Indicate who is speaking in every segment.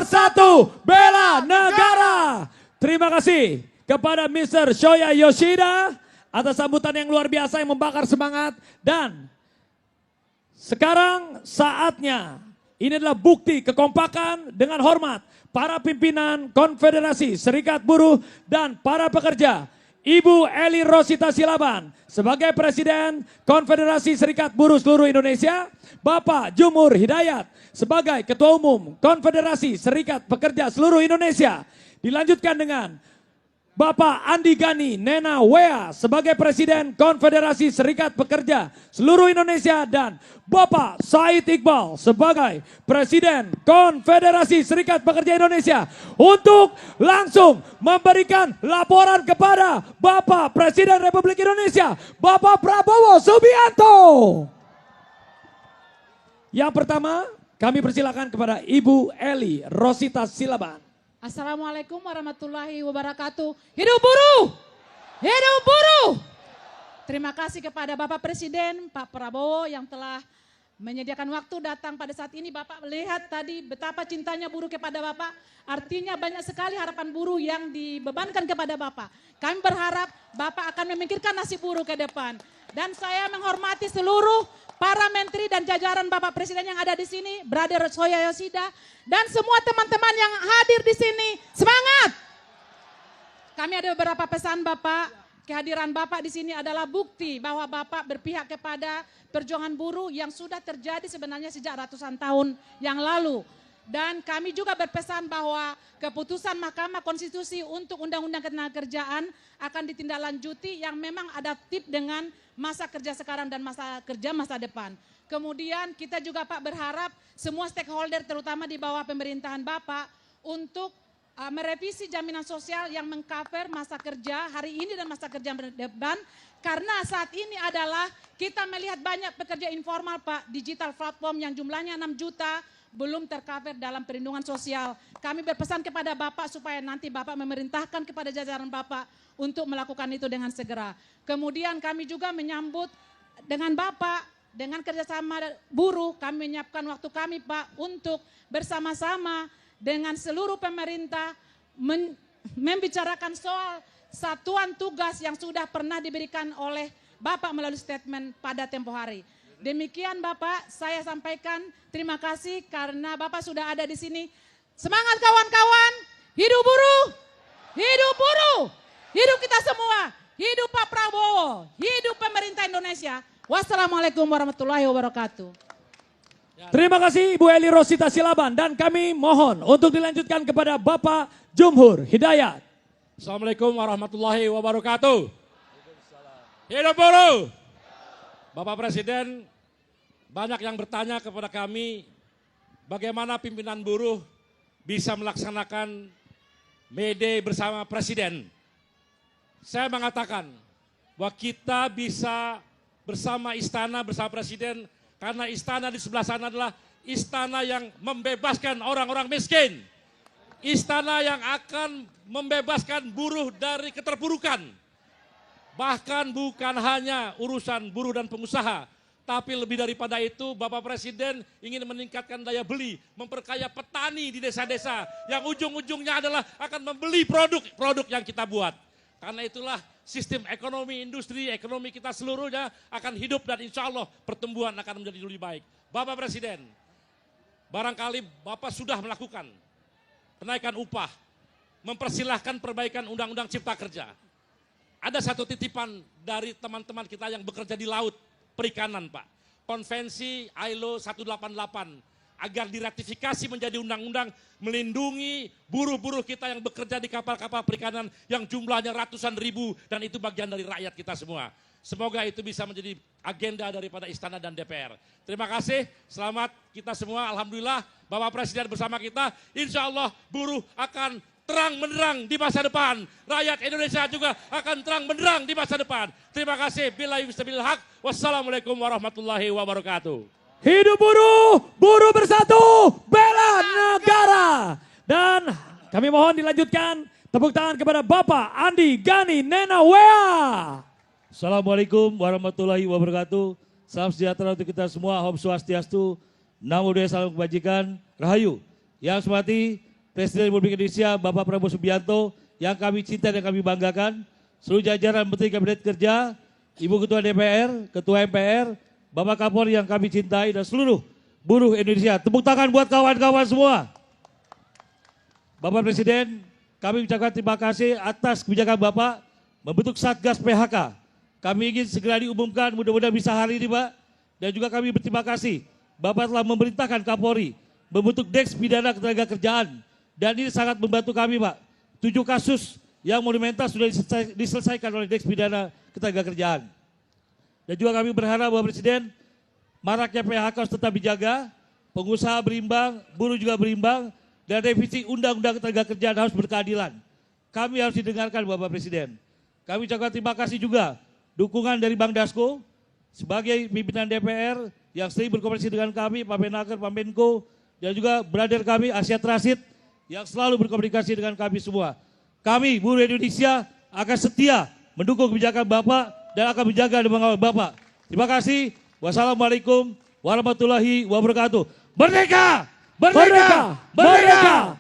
Speaker 1: bersatu bela negara. Terima kasih kepada Mr. Shoya Yoshida atas sambutan yang luar biasa yang membakar semangat. Dan sekarang saatnya, ini adalah bukti kekompakan dengan hormat para pimpinan Konfederasi Serikat Buruh dan para pekerja. Ibu Eli Rosita Silaban sebagai Presiden Konfederasi Serikat Buruh seluruh Indonesia. Bapak Jumhur Hidayat sebagai Ketua Umum Konfederasi Serikat Pekerja seluruh Indonesia. Dilanjutkan dengan Bapak Andi Gani Nena Wea sebagai Presiden Konfederasi Serikat Pekerja seluruh Indonesia. Dan Bapak Said Iqbal sebagai Presiden Konfederasi Serikat Pekerja Indonesia. Untuk langsung memberikan laporan kepada Bapak Presiden Republik Indonesia, Bapak Prabowo Subianto. Yang pertama kami persilakan kepada Ibu Eli Rosita Silaban.
Speaker 2: Assalamualaikum warahmatullahi wabarakatuh. Hidup buruh! Hidup buruh! Terima kasih kepada Bapak Presiden, Pak Prabowo yang telah menyediakan waktu datang pada saat ini. Bapak melihat tadi betapa cintanya buruh kepada Bapak. Artinya banyak sekali harapan buruh yang dibebankan kepada Bapak. Kami berharap Bapak akan memikirkan nasib buruh ke depan. Dan saya menghormati seluruh para menteri dan jajaran Bapak Presiden yang ada di sini, Brother Shoya Yoshida, dan semua teman-teman yang hadir di sini. Semangat! Kami ada beberapa pesan Bapak. Kehadiran Bapak di sini adalah bukti bahwa Bapak berpihak kepada perjuangan buruh yang sudah terjadi sebenarnya sejak ratusan tahun yang lalu. Dan kami juga berpesan bahwa keputusan Mahkamah Konstitusi untuk Undang-Undang Ketenagakerjaan akan ditindaklanjuti yang memang adaptif dengan masa kerja sekarang dan masa kerja masa depan. Kemudian kita juga Pak berharap semua stakeholder terutama di bawah pemerintahan Bapak untuk merevisi jaminan sosial yang mengcover masa kerja hari ini dan masa kerja depan. Karena saat ini adalah kita melihat banyak pekerja informal Pak, digital platform yang jumlahnya 6 juta belum tercover dalam perlindungan sosial. Kami berpesan kepada Bapak supaya nanti Bapak memerintahkan kepada jajaran Bapak untuk melakukan itu dengan segera. Kemudian kami juga menyambut dengan Bapak, dengan kerjasama buruh, kami menyiapkan waktu kami Pak untuk bersama-sama dengan seluruh pemerintah membicarakan soal satuan tugas yang sudah pernah diberikan oleh Bapak melalui statement pada tempo hari. Demikian Bapak, saya sampaikan terima kasih karena Bapak sudah ada di sini. Semangat kawan-kawan, hidup buruh, hidup buruh, hidup kita semua, hidup Pak Prabowo, hidup pemerintah Indonesia. Wassalamualaikum warahmatullahi wabarakatuh.
Speaker 1: Terima kasih Ibu Eli Rosita Silaban dan kami mohon untuk dilanjutkan kepada Bapak Jumhur Hidayat.
Speaker 3: Assalamualaikum warahmatullahi wabarakatuh. Hidup buruh. Bapak Presiden, banyak yang bertanya kepada kami bagaimana pimpinan buruh bisa melaksanakan May Day bersama Presiden. Saya mengatakan bahwa kita bisa bersama istana, bersama Presiden, karena istana di sebelah sana adalah istana yang membebaskan orang-orang miskin. Istana yang akan membebaskan buruh dari keterpurukan. Bahkan bukan hanya urusan buruh dan pengusaha, tapi lebih daripada itu Bapak Presiden ingin meningkatkan daya beli, memperkaya petani di desa-desa yang ujung-ujungnya adalah akan membeli produk yang kita buat. Karena itulah sistem ekonomi, industri, ekonomi kita seluruhnya akan hidup dan insya Allah pertumbuhan akan menjadi lebih baik. Bapak Presiden, barangkali Bapak sudah melakukan kenaikan upah, mempersilahkan perbaikan Undang-Undang Cipta Kerja. Ada satu titipan dari teman-teman kita yang bekerja di laut, perikanan Pak. Konvensi ILO 188 agar diratifikasi menjadi undang-undang melindungi buruh-buruh kita yang bekerja di kapal-kapal perikanan yang jumlahnya ratusan ribu dan itu bagian dari rakyat kita semua. Semoga itu bisa menjadi agenda daripada Istana dan DPR. Terima kasih, selamat kita semua. Alhamdulillah Bapak Presiden bersama kita, insya Allah buruh akan terang benderang di masa depan. Rakyat Indonesia juga akan terang benderang di masa depan. Terima kasih. Billahi wastafil haq. Wassalamualaikum warahmatullahi wabarakatuh.
Speaker 1: Hidup buruh, buruh bersatu, bela negara. Dan kami mohon dilanjutkan tepuk tangan kepada Bapak Andi Gani Nena Wea.
Speaker 4: Assalamualaikum warahmatullahi wabarakatuh. Salam sejahtera untuk kita semua. Om Swastiastu. Namo Buddhaya, salam kebajikan. Rahayu. Yang saya hormati Presiden Republik Indonesia Bapak Prabowo Subianto yang kami cinta dan kami banggakan, seluruh jajaran Menteri Kabinet Kerja, Ibu Ketua DPR, Ketua MPR, Bapak Kapolri yang kami cintai, dan seluruh buruh Indonesia. Tepuk tangan buat kawan-kawan semua. Bapak Presiden, kami ucapkan terima kasih atas kebijakan Bapak membentuk Satgas PHK. Kami ingin segera diumumkan, mudah-mudahan bisa hari ini Pak. Dan juga kami berterima kasih, Bapak telah memerintahkan Kapolri membentuk Deks Pidana Ketenagakerjaan. Dan ini sangat membantu kami Pak. 7 kasus yang monumental sudah diselesaikan oleh Deks Pidana Ketenagakerjaan. Dan juga kami berharap Bapak Presiden, maraknya PHK harus tetap dijaga, pengusaha berimbang, buruh juga berimbang, dan revisi Undang-Undang Ketenagakerjaan harus berkeadilan. Kami harus didengarkan Bapak Presiden. Kami ucapkan terima kasih juga dukungan dari Bang Dasko sebagai pimpinan DPR yang sering berkomunikasi dengan kami, Pak Menaker, Pak Menko, dan juga brother kami Asia Transit yang selalu berkomunikasi dengan kami semua. Kami buruh Indonesia akan setia mendukung kebijakan Bapak dan akan menjaga dan mengawal Bapak. Terima kasih. Wassalamualaikum warahmatullahi wabarakatuh. Merdeka! Merdeka! Merdeka!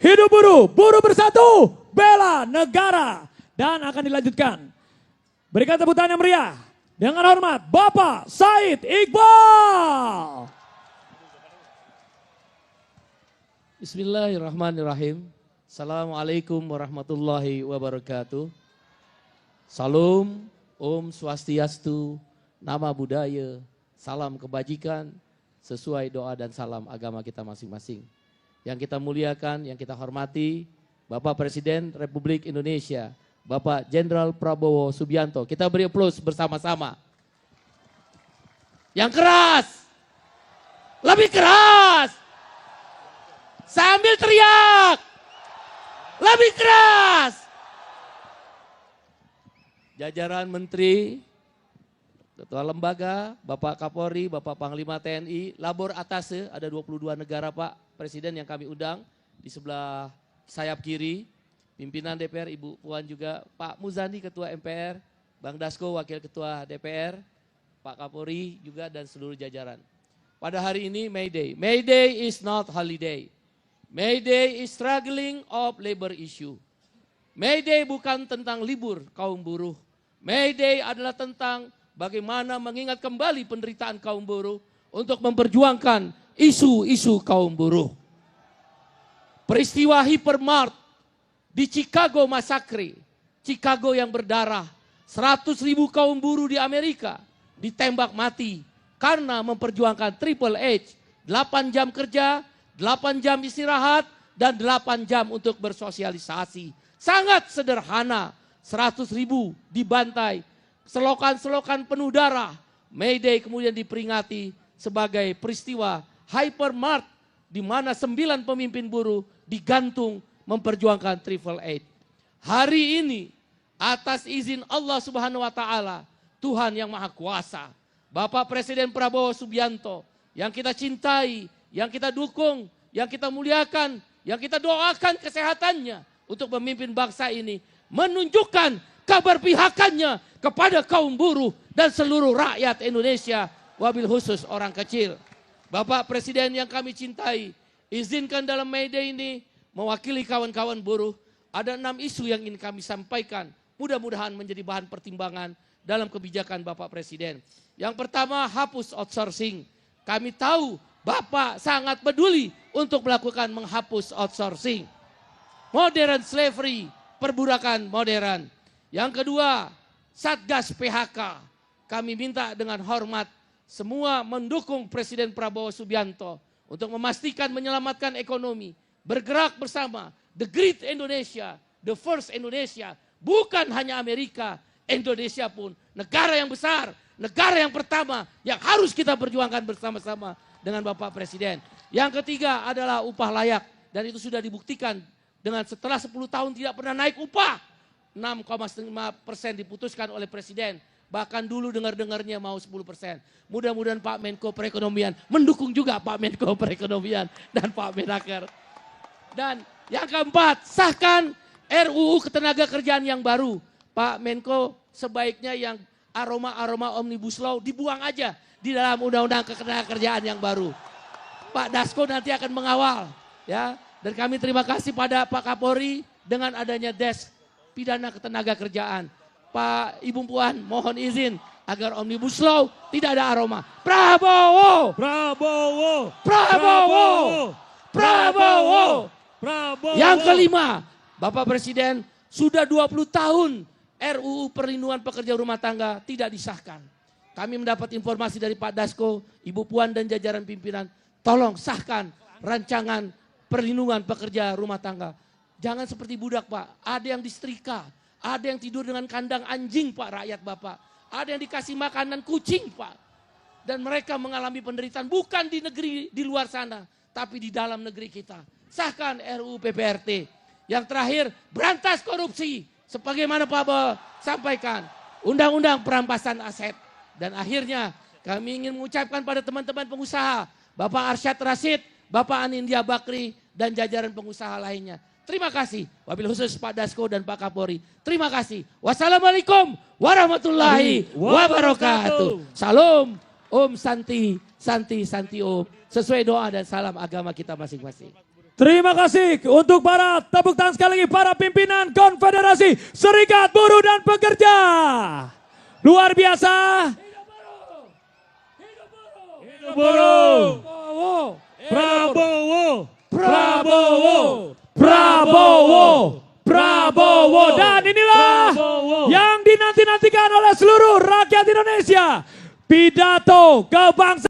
Speaker 1: Hidup buruh, buruh bersatu, bela negara. Dan akan dilanjutkan. Berikan tepuk tangan yang meriah. Dengan hormat, Bapak Said Iqbal.
Speaker 5: Bismillahirrahmanirrahim. Assalamualaikum warahmatullahi wabarakatuh. Salam, Om Swastiastu, Nama Budaya, salam kebajikan, sesuai doa dan salam agama kita masing-masing. Yang kita muliakan, yang kita hormati, Bapak Presiden Republik Indonesia, Bapak Jenderal Prabowo Subianto. Kita beri aplaus bersama-sama. Yang keras, lebih keras, sambil teriak, lebih keras. Jajaran Menteri, Ketua Lembaga, Bapak Kapolri, Bapak Panglima TNI, Labor Atase, ada 22 negara Pak Presiden yang kami undang. Di sebelah sayap kiri, pimpinan DPR, Ibu Puan juga, Pak Muzani Ketua MPR, Bang Dasko Wakil Ketua DPR, Pak Kapolri juga dan seluruh jajaran. Pada hari ini May Day. May Day is not holiday. May Day is struggling of labor issue. May Day bukan tentang libur kaum buruh. May Day adalah tentang bagaimana mengingat kembali penderitaan kaum buruh untuk memperjuangkan isu-isu kaum buruh. Peristiwa Hypermart di Chicago Massacre, Chicago yang berdarah, 100.000 kaum buruh di Amerika ditembak mati karena memperjuangkan Triple H, 8 jam kerja, 8 jam istirahat, dan 8 jam untuk bersosialisasi. Sangat sederhana, 100.000 dibantai, selokan-selokan penuh darah. May Day kemudian diperingati sebagai peristiwa Hypermart di mana 9 pemimpin buruh digantung memperjuangkan Triple H. Hari ini atas izin Allah Subhanahu wa taala, Tuhan yang Maha Kuasa, Bapak Presiden Prabowo Subianto yang kita cintai, yang kita dukung, yang kita muliakan, yang kita doakan kesehatannya untuk memimpin bangsa ini, menunjukkan keberpihakannya kepada kaum buruh dan seluruh rakyat Indonesia, wabil khusus orang kecil. Bapak Presiden yang kami cintai, izinkan dalam May Day ini mewakili kawan-kawan buruh, ada 6 isu yang ingin kami sampaikan, mudah-mudahan menjadi bahan pertimbangan dalam kebijakan Bapak Presiden. Yang pertama, hapus outsourcing. Kami tahu Bapak sangat peduli untuk melakukan menghapus outsourcing. Modern slavery, perbudakan modern. Yang kedua, Satgas PHK. Kami minta dengan hormat semua mendukung Presiden Prabowo Subianto untuk memastikan menyelamatkan ekonomi. Bergerak bersama, the great Indonesia, the first Indonesia. Bukan hanya Amerika, Indonesia pun negara yang besar, negara yang pertama yang harus kita perjuangkan bersama-sama dengan Bapak Presiden. Yang ketiga adalah upah layak, dan itu sudah dibuktikan dengan setelah 10 tahun tidak pernah naik upah. 6,5% diputuskan oleh Presiden. Bahkan dulu dengar-dengarnya mau 10%. Mudah-mudahan Pak Menko Perekonomian mendukung juga Pak Menko Perekonomian dan Pak Menaker. Dan yang keempat, sahkan RUU Ketenagakerjaan yang baru. Pak Menko sebaiknya yang aroma-aroma Omnibus Law dibuang aja di dalam Undang-Undang Ketenagakerjaan yang baru. Pak Dasko nanti akan mengawal, ya. Dan kami terima kasih pada Pak Kapolri dengan adanya desk pidana ketenaga kerjaan. Pak Ibu Puan mohon izin agar Omnibus Law tidak ada aroma. Prabowo!
Speaker 4: Prabowo.
Speaker 5: Prabowo! Prabowo!
Speaker 4: Prabowo.
Speaker 5: Yang kelima, Bapak Presiden sudah 20 tahun RUU Perlindungan Pekerja Rumah Tangga tidak disahkan. Kami mendapat informasi dari Pak Dasko, Ibu Puan dan jajaran pimpinan, tolong sahkan rancangan perlindungan pekerja rumah tangga. Jangan seperti budak Pak, ada yang disetrika, ada yang tidur dengan kandang anjing Pak rakyat Bapak. Ada yang dikasih makanan kucing Pak. Dan mereka mengalami penderitaan bukan di negeri di luar sana, tapi di dalam negeri kita. Sahkan RUU PPRT. Yang terakhir, berantas korupsi. Sebagaimana Pak Bawa sampaikan, undang-undang perampasan aset. Dan akhirnya kami ingin mengucapkan pada teman-teman pengusaha, Bapak Arsyad Rashid, Bapak Anindya Bakri, dan jajaran pengusaha lainnya. Terima kasih, wabil khusus Pak Dasko dan Pak Kapolri. Terima kasih. Wassalamualaikum warahmatullahi wabarakatuh. Salam, Om Santi, Santi, Santi Om. Sesuai doa dan salam agama kita masing-masing.
Speaker 1: Terima kasih untuk para tepuk tangan sekali lagi para pimpinan Konfederasi Serikat Buruh dan Pekerja. Luar biasa.
Speaker 4: Hidup buruh.
Speaker 1: Prabowo.
Speaker 4: Prabowo.
Speaker 1: Prabowo. Prabowo. Dan inilah
Speaker 4: Prabowo.
Speaker 1: yang dinanti-nantikan oleh seluruh rakyat Indonesia. Pidato kebangsaan.